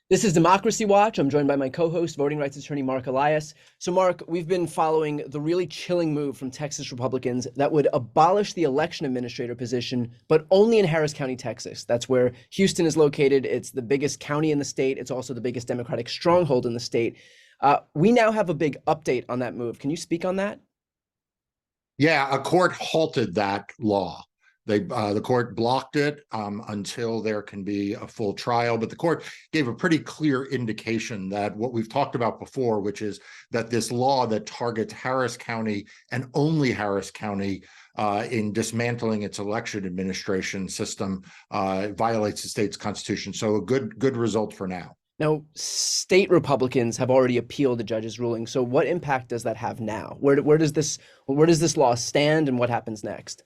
This is Democracy Watch. I'm joined by my co-host, voting rights attorney Marc Elias. So, Marc, we've been following the really chilling move from Texas Republicans that would abolish the election administrator position, but only in Harris County, Texas. That's where Houston is located. It's the biggest county in the state. It's also the biggest Democratic stronghold in the state. We now have a big update on that move. Can you speak on that? Yeah, a court halted that law. The court blocked it until there can be a full trial. But the court gave a pretty clear indication that what we've talked about before, which is that this law that targets Harris County and only Harris County in dismantling its election administration system violates the state's constitution. So a good result for now. Now, state Republicans have already appealed the judge's ruling. So what impact does that have now? Where does this law stand, and what happens next?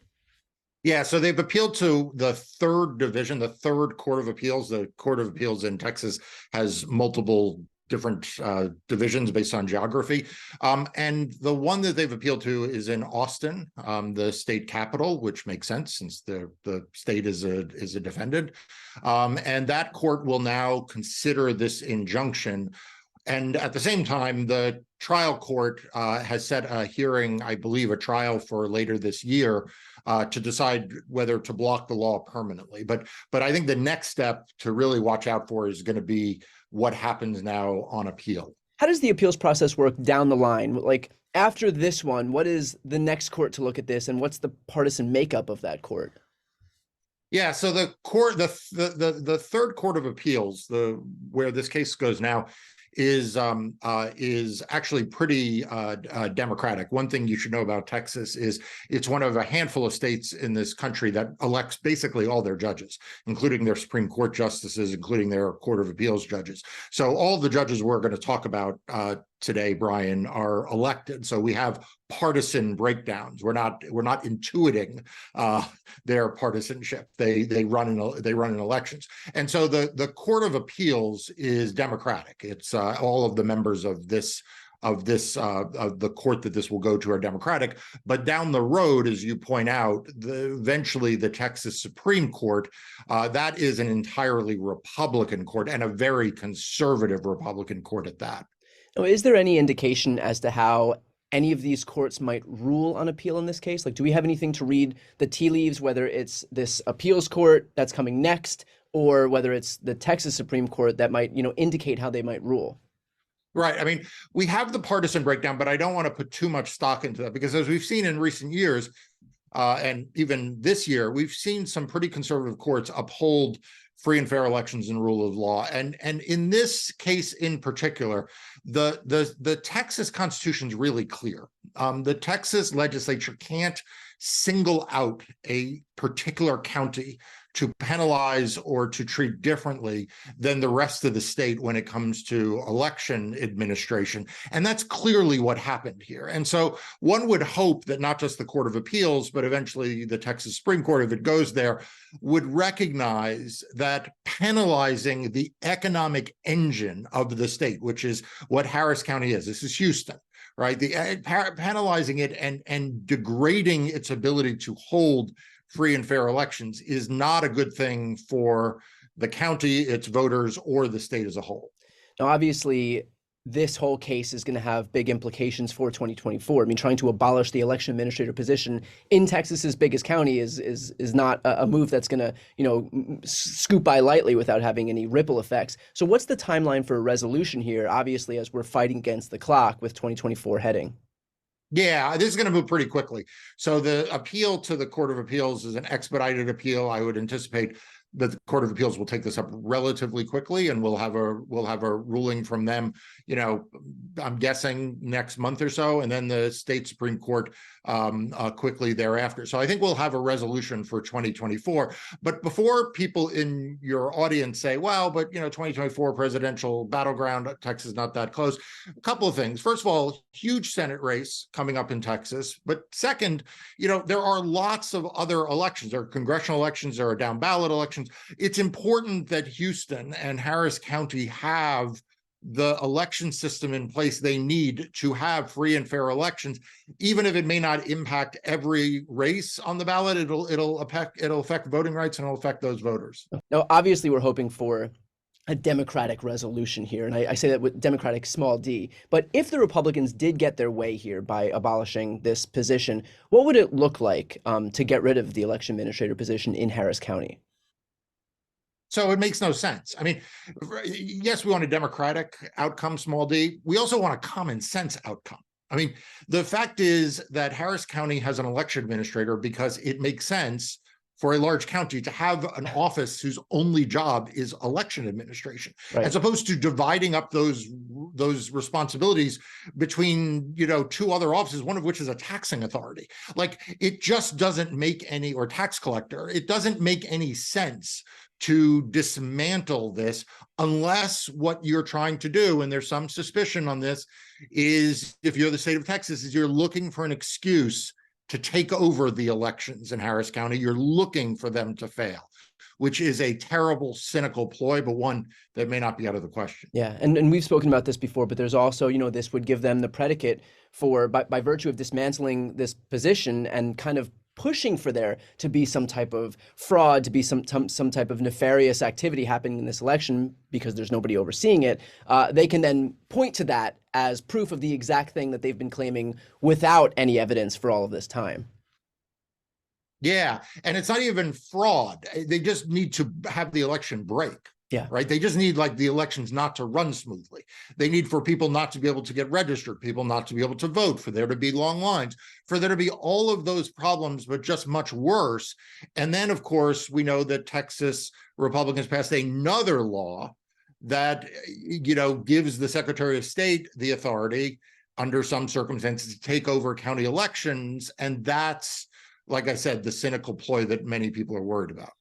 Yeah, so they've appealed to the third division, the third Court of Appeals. The Court of Appeals in Texas has multiple different divisions based on geography. And the one that they've appealed to is in Austin, the state capital, which makes sense since the state is a defendant. And that court will now consider this injunction. And at the same time, the trial court has set a hearing, I believe, a trial for later this year to decide whether to block the law permanently. But I think the next step to really watch out for is going to be what happens now on appeal. How does the appeals process work down the line? Like after this one, what is the next court to look at this, and what's the partisan makeup of that court? Yeah, so the court, the third Court of Appeals, where this case goes now, is actually pretty democratic. One thing you should know about Texas is it's one of a handful of states in this country that elects basically all their judges, including their Supreme Court justices, including their Court of Appeals judges. So all the judges we're going to talk about today, Brian, are elected. So we have partisan breakdowns. We're not intuiting their partisanship. They run in elections, and so the Court of Appeals is democratic. It's all of the members of the court that this will go to are Democratic. But down the road, as you point out, eventually the Texas Supreme Court, that is an entirely Republican court, and a very conservative Republican court at that. Now, is there any indication as to how any of these courts might rule on appeal in this case? Like, do we have anything to read the tea leaves, whether it's this appeals court that's coming next, or whether it's the Texas Supreme Court that might, indicate how they might rule? Right. I mean, we have the partisan breakdown, but I don't want to put too much stock into that, because as we've seen in recent years, and even this year, we've seen some pretty conservative courts uphold free and fair elections and rule of law. And in this case in particular, the Texas Constitution is really clear. The Texas legislature can't single out a particular county to penalize or to treat differently than the rest of the state when it comes to election administration. And that's clearly what happened here. And so one would hope that not just the Court of Appeals, but eventually the Texas Supreme Court, if it goes there, would recognize that penalizing the economic engine of the state, which is what Harris County is. This is Houston. Right, penalizing it and degrading its ability to hold free and fair elections is not a good thing for the county, its voters, or the state as a whole. Now, obviously, this whole case is going to have big implications for 2024. I mean, trying to abolish the election administrator position in Texas's biggest county is not a move that's going to, scoop by lightly without having any ripple effects. So what's the timeline for a resolution here, obviously, as we're fighting against the clock with 2024 heading? Yeah, this is going to move pretty quickly. So the appeal to the Court of Appeals is an expedited appeal. I would anticipate that the Court of Appeals will take this up relatively quickly, and we'll have a ruling from them, I'm guessing next month or so, and then the state Supreme Court quickly thereafter. So I think we'll have a resolution for 2024. But before people in your audience say, well, but 2024 presidential battleground, Texas is not that close, a couple of things. First of all, huge Senate race coming up in Texas. But second, there are lots of other elections. There are congressional elections, there are down ballot elections. It's important that Houston and Harris County have the election system in place they need to have free and fair elections, even if it may not impact every race on the ballot. It'll affect voting rights, and it'll affect those voters. Now, obviously, we're hoping for a Democratic resolution here, and I say that with Democratic small d. But if the Republicans did get their way here by abolishing this position, what would it look like to get rid of the election administrator position in Harris County? So it makes no sense. I mean, yes, we want a democratic outcome, small d. We also want a common sense outcome. I mean, the fact is that Harris County has an election administrator because it makes sense for a large county to have an office whose only job is election administration, Right. as opposed to dividing up those responsibilities between, two other offices, one of which is a taxing authority. Like, it just doesn't make any, or tax collector, it doesn't make any sense to dismantle this unless what you're trying to do, and there's some suspicion on this, is if you're the state of Texas, is you're looking for an excuse to take over the elections in Harris County. You're looking for them to fail, which is a terrible, cynical ploy, but one that may not be out of the question. Yeah, and we've spoken about this before, but there's also, this would give them the predicate for, by virtue of dismantling this position and kind of pushing for there to be some type of fraud, to be some type of nefarious activity happening in this election because there's nobody overseeing it, they can then point to that as proof of the exact thing that they've been claiming without any evidence for all of this time. Yeah, and it's not even fraud. They just need to have the election break. Yeah. Right. They just need the elections not to run smoothly. They need for people not to be able to get registered, people not to be able to vote, for there to be long lines, for there to be all of those problems, but just much worse. And then, of course, we know that Texas Republicans passed another law that, gives the Secretary of State the authority under some circumstances to take over county elections. And that's, like I said, the cynical ploy that many people are worried about.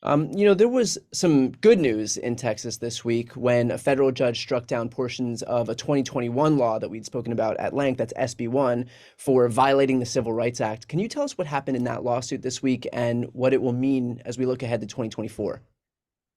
There was some good news in Texas this week when a federal judge struck down portions of a 2021 law that we'd spoken about at length, that's SB1, for violating the Civil Rights Act. Can you tell us what happened in that lawsuit this week and what it will mean as we look ahead to 2024?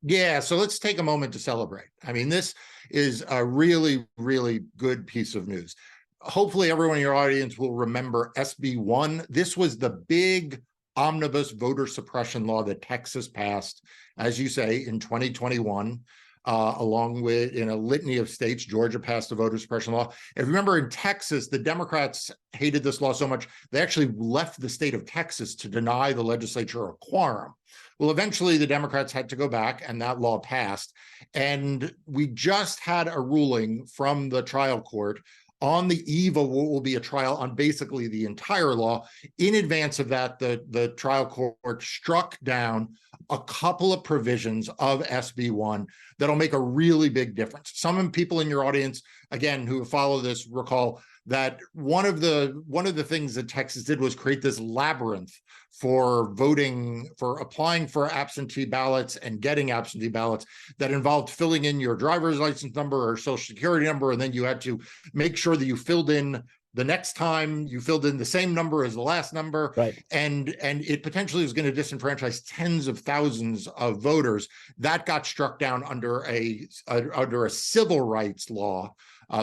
Yeah, so let's take a moment to celebrate. I mean, this is a really, really good piece of news. Hopefully everyone in your audience will remember SB1. This was the big omnibus voter suppression law that Texas passed, as you say, in 2021, along with in a litany of states. Georgia passed a voter suppression law. If you remember, in Texas, the Democrats hated this law so much, they actually left the state of Texas to deny the legislature a quorum. Well, eventually the Democrats had to go back and that law passed. And we just had a ruling from the trial court on the eve of what will be a trial on basically the entire law. In advance of that, the trial court struck down a couple of provisions of SB1 that'll make a really big difference. Some people in your audience, again, who follow this, recall that one of the things that Texas did was create this labyrinth for voting, for applying for absentee ballots and getting absentee ballots that involved filling in your driver's license number or social security number, and then you had to make sure that you filled in the next time you filled in the same number as the last number. Right. And it potentially was going to disenfranchise tens of thousands of voters. That got struck down under a civil rights law.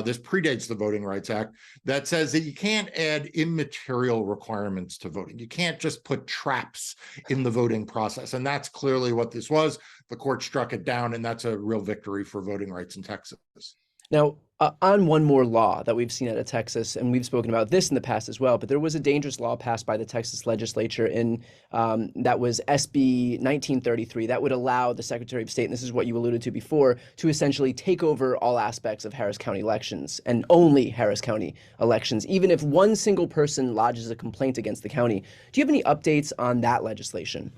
This predates the Voting Rights Act, that says that you can't add immaterial requirements to voting. You can't just put traps in the voting process. And that's clearly what this was. The court struck it down, and that's a real victory for voting rights in Texas. Now, on one more law that we've seen out of Texas, and we've spoken about this in the past as well, but there was a dangerous law passed by the Texas legislature that was SB 1933 that would allow the Secretary of State, and this is what you alluded to before, to essentially take over all aspects of Harris County elections and only Harris County elections, even if one single person lodges a complaint against the county. Do you have any updates on that legislation?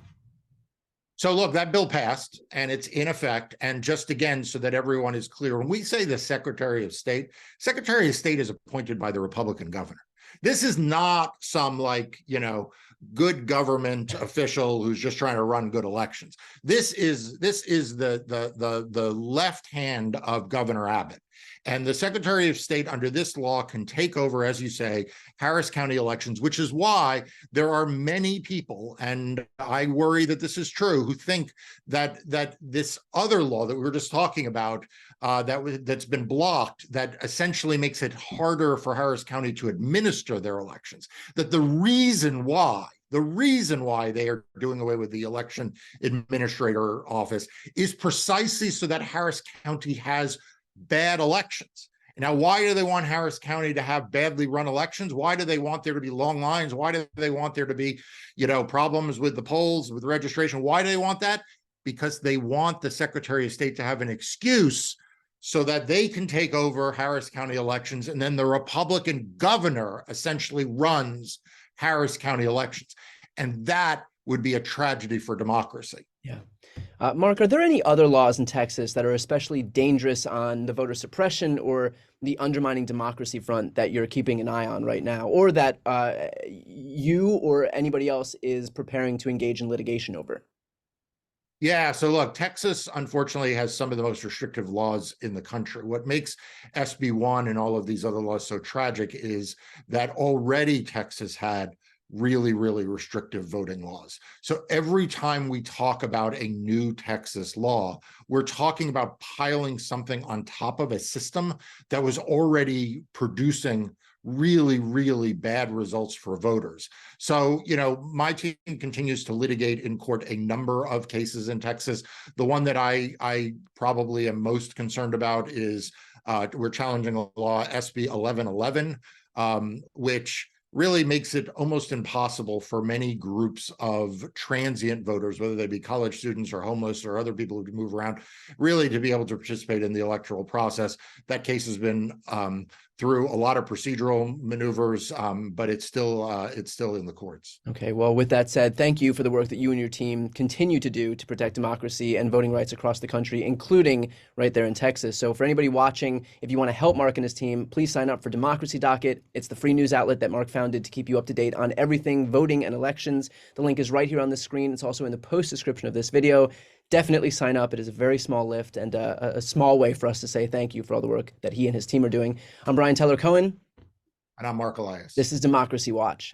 So look, that bill passed and it's in effect. And just again, so that everyone is clear, when we say the Secretary of State is appointed by the Republican governor. This is not some good government official who's just trying to run good elections. This is the left hand of Governor Abbott. And the Secretary of State under this law can take over, as you say, Harris County elections, which is why there are many people, and I worry that this is true, who think that this other law that we were just talking about, that's been blocked, that essentially makes it harder for Harris County to administer their elections, that the reason why The reason why they are doing away with the election administrator office is precisely so that Harris County has bad elections. Now, why do they want Harris County to have badly run elections? Why do they want there to be long lines? Why do they want there to be, problems with the polls, with registration? Why do they want that? Because they want the Secretary of State to have an excuse so that they can take over Harris County elections, and then the Republican governor essentially runs Harris County elections. And that would be a tragedy for democracy. Yeah. Marc, are there any other laws in Texas that are especially dangerous on the voter suppression or the undermining democracy front that you're keeping an eye on right now, or that you or anybody else is preparing to engage in litigation over? Yeah, so look, Texas, unfortunately, has some of the most restrictive laws in the country. What makes SB 1 and all of these other laws so tragic is that already Texas had really, really restrictive voting laws. So every time we talk about a new Texas law, we're talking about piling something on top of a system that was already producing really, really bad results for voters. So, my team continues to litigate in court a number of cases in Texas. The one that I probably am most concerned about is we're challenging a law, SB 1111, which really makes it almost impossible for many groups of transient voters, whether they be college students or homeless or other people who move around, really to be able to participate in the electoral process. That case has been through a lot of procedural maneuvers, but it's still in the courts. Okay, well, with that said, thank you for the work that you and your team continue to do to protect democracy and voting rights across the country, including right there in Texas. So for anybody watching, if you want to help Marc and his team, please sign up for Democracy Docket. It's the free news outlet that Marc founded to keep you up to date on everything voting and elections. The link is right here on the screen. It's also in the post description of this video. Definitely sign up. It is a very small lift and a small way for us to say thank you for all the work that he and his team are doing. I'm Brian Teller Cohen. And I'm Marc Elias. This is Democracy Watch.